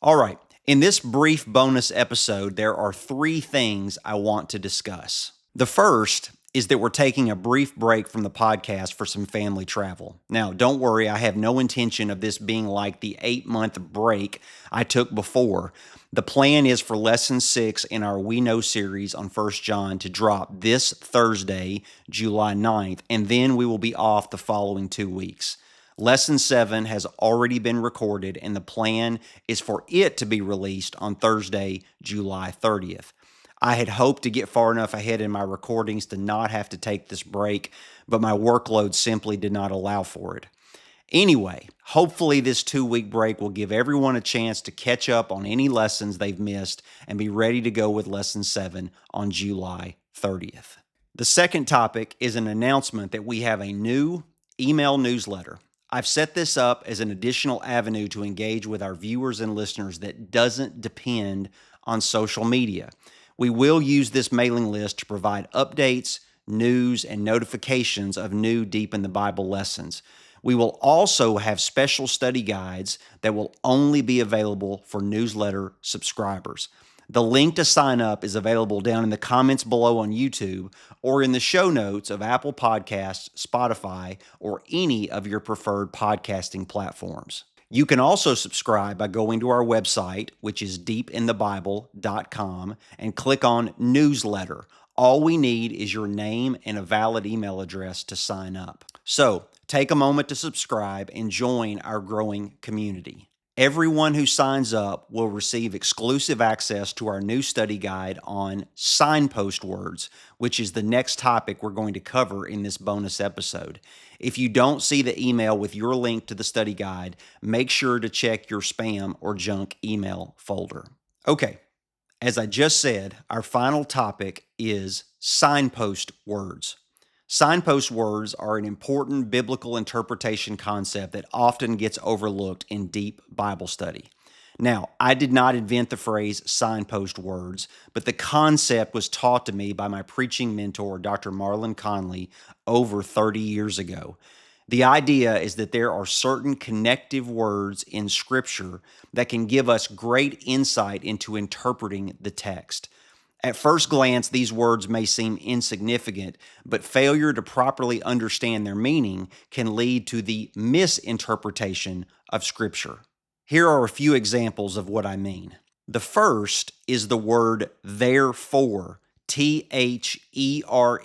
All right, in this brief bonus episode, there are three things I want to discuss. The first is that we're taking a brief break from the podcast for some family travel. Now, don't worry, I have no intention of this being like the 8-month break I took before. The plan is for Lesson 6 in our We Know series on 1 John to drop this Thursday, July 9th, and then we will be off the following 2 weeks. Lesson 7 has already been recorded, and the plan is for it to be released on Thursday, July 30th. I had hoped to get far enough ahead in my recordings to not have to take this break, but my workload simply did not allow for it. Anyway, hopefully this 2-week break will give everyone a chance to catch up on any lessons they've missed and be ready to go with Lesson 7 on July 30th. The second topic is an announcement that we have a new email newsletter. I've set this up as an additional avenue to engage with our viewers and listeners that doesn't depend on social media. We will use this mailing list to provide updates, news, and notifications of new Deep in the Bible lessons. We will also have special study guides that will only be available for newsletter subscribers. The link to sign up is available down in the comments below on YouTube or in the show notes of Apple Podcasts, Spotify, or any of your preferred podcasting platforms. You can also subscribe by going to our website, which is deepinthebible.com, and click on Newsletter. All we need is your name and a valid email address to sign up. So, take a moment to subscribe and join our growing community. Everyone who signs up will receive exclusive access to our new study guide on signpost words, which is the next topic we're going to cover in this bonus episode. If you don't see the email with your link to the study guide, make sure to check your spam or junk email folder. Okay, as I just said, our final topic is signpost words. Signpost words are an important biblical interpretation concept that often gets overlooked in deep Bible study. Now, I did not invent the phrase signpost words, but the concept was taught to me by my preaching mentor, Dr. Marlon Conley, over 30 years ago. The idea is that there are certain connective words in Scripture that can give us great insight into interpreting the text. At first glance, these words may seem insignificant, but failure to properly understand their meaning can lead to the misinterpretation of Scripture. Here are a few examples of what I mean. The first is the word therefore, therefore.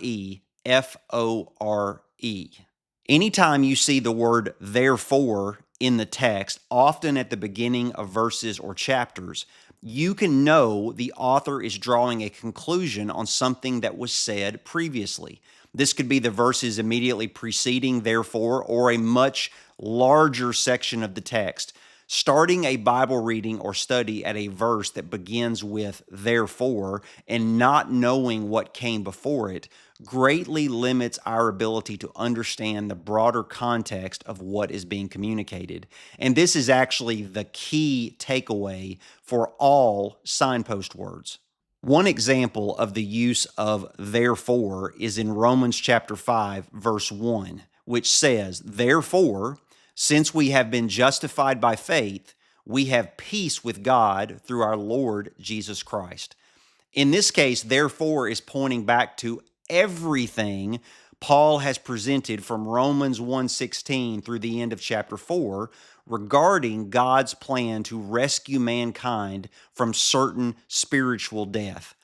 Anytime you see the word therefore in the text, often at the beginning of verses or chapters, you can know the author is drawing a conclusion on something that was said previously. This could be the verses immediately preceding therefore, or a much larger section of the text. Starting a Bible reading or study at a verse that begins with therefore and not knowing what came before it greatly limits our ability to understand the broader context of what is being communicated. And this is actually the key takeaway for all signpost words. One example of the use of therefore is in Romans chapter 5, verse 1, which says, "Therefore, since we have been justified by faith, we have peace with God through our Lord Jesus Christ." In this case, therefore is pointing back to everything Paul has presented from Romans 1:16 through the end of chapter 4 regarding God's plan to rescue mankind from certain spiritual death.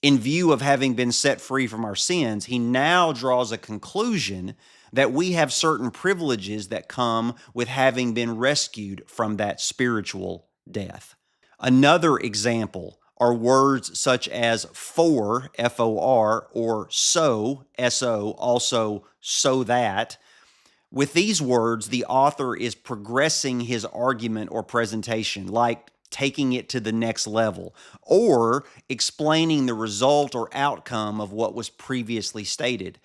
In view of having been set free from our sins, he now draws a conclusion that we have certain privileges that come with having been rescued from that spiritual death. Another example are words such as for, F-O-R, or so, S-O, also so that. With these words, the author is progressing his argument or presentation, like taking it to the next level, or explaining the result or outcome of what was previously stated.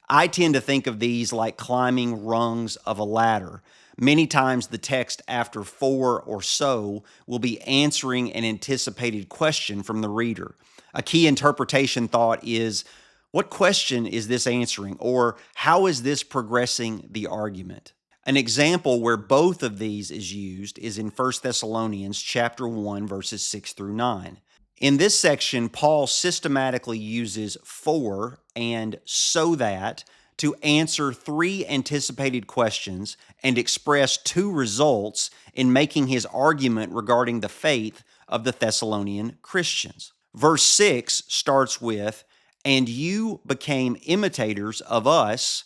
I tend to think of these like climbing rungs of a ladder. Many times the text after for or so will be answering an anticipated question from the reader. A key interpretation thought is, what question is this answering? Or how is this progressing the argument? An example where both of these is used is in 1 Thessalonians chapter 1, verses 6 through 9. In this section, Paul systematically uses for and so that to answer three anticipated questions and express two results in making his argument regarding the faith of the Thessalonian Christians. Verse 6 starts with, "And you became imitators of us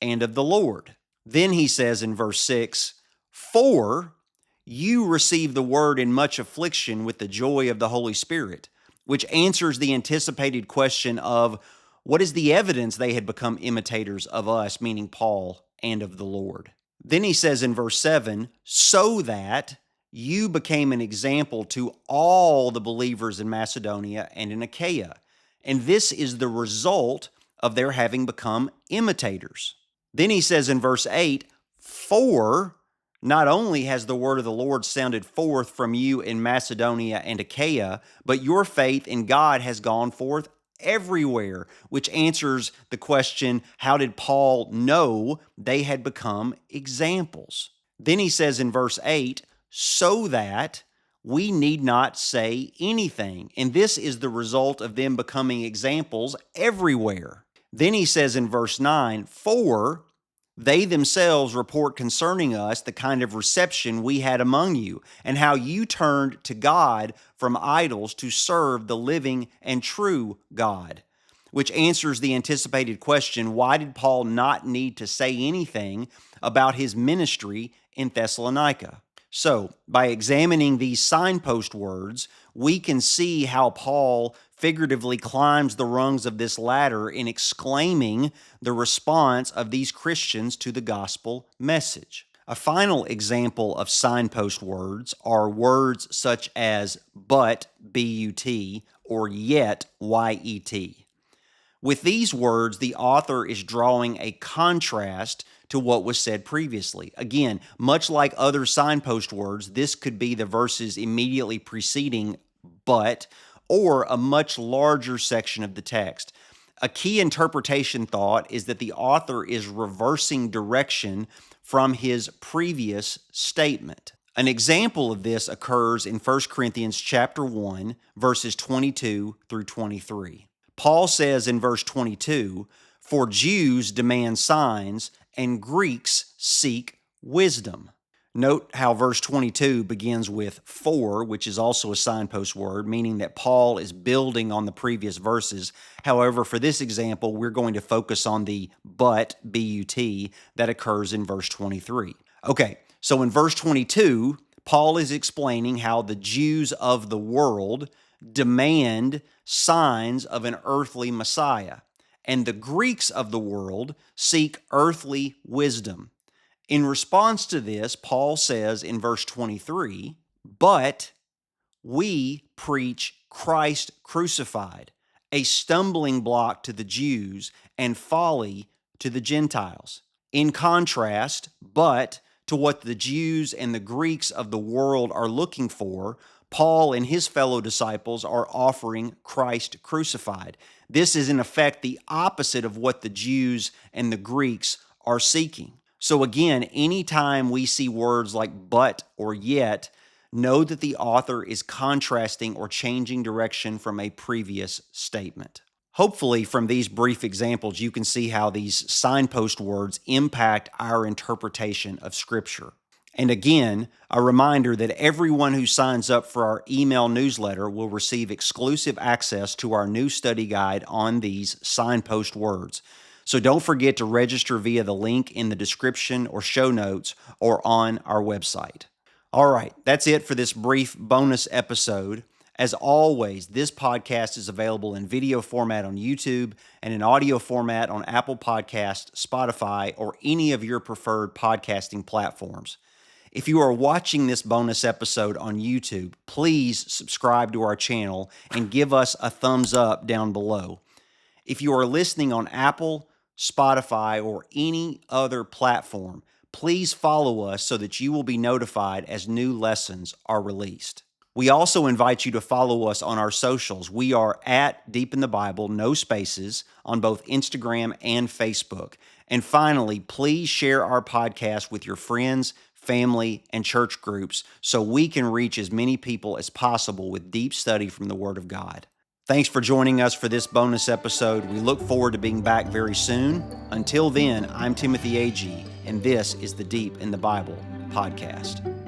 and of the Lord." Then he says in verse 6, "For you received the word in much affliction with the joy of the Holy Spirit," which answers the anticipated question of what is the evidence they had become imitators of us, meaning Paul, and of the Lord. Then he says in verse 7, "So that you became an example to all the believers in Macedonia and in Achaia." And this is the result of their having become imitators. Then he says in verse 8, "For not only has the word of the Lord sounded forth from you in Macedonia and Achaia, but your faith in God has gone forth everywhere," which answers the question, how did Paul know they had become examples? Then he says in verse 8, "So that we need not say anything." And this is the result of them becoming examples everywhere. Then he says in verse 9, "For they themselves report concerning us the kind of reception we had among you, and how you turned to God from idols to serve the living and true God," which answers the anticipated question, why did Paul not need to say anything about his ministry in Thessalonica? So, by examining these signpost words, we can see how Paul figuratively climbs the rungs of this ladder in exclaiming the response of these Christians to the gospel message. A final example of signpost words are words such as but, B-U-T, or yet, Y-E-T. With these words, the author is drawing a contrast to what was said previously. Again, much like other signpost words, this could be the verses immediately preceding but, or a much larger section of the text. A key interpretation thought is that the author is reversing direction from his previous statement. An example of this occurs in 1 Corinthians chapter 1, verses 22 through 23. Paul says in verse 22, "For Jews demand signs, and Greeks seek wisdom." Note how verse 22 begins with "for," which is also a signpost word, meaning that Paul is building on the previous verses. However, for this example, we're going to focus on the but, B-U-T, that occurs in verse 23. Okay, so in verse 22, Paul is explaining how the Jews of the world demand signs of an earthly Messiah, and the Greeks of the world seek earthly wisdom. In response to this, Paul says in verse 23, "But we preach Christ crucified, a stumbling block to the Jews and folly to the Gentiles." In contrast, but to what the Jews and the Greeks of the world are looking for, Paul and his fellow disciples are offering Christ crucified. This is in effect the opposite of what the Jews and the Greeks are seeking. So again, anytime we see words like but or yet, know that the author is contrasting or changing direction from a previous statement. Hopefully, from these brief examples, you can see how these signpost words impact our interpretation of Scripture. And again, a reminder that everyone who signs up for our email newsletter will receive exclusive access to our new study guide on these signpost words. So don't forget to register via the link in the description or show notes or on our website. All right, that's it for this brief bonus episode. As always, this podcast is available in video format on YouTube and in audio format on Apple Podcasts, Spotify, or any of your preferred podcasting platforms. If you are watching this bonus episode on YouTube, please subscribe to our channel and give us a thumbs up down below. If you are listening on Apple, Spotify, or any other platform, please follow us so that you will be notified as new lessons are released. We also invite you to follow us on our socials. We are at Deep in the Bible, no spaces, on both Instagram and Facebook. And finally, please share our podcast with your friends, family, and church groups so we can reach as many people as possible with deep study from the Word of God. Thanks for joining us for this bonus episode. We look forward to being back very soon. Until then, I'm Timothy Agee, and this is the Deep in the Bible podcast.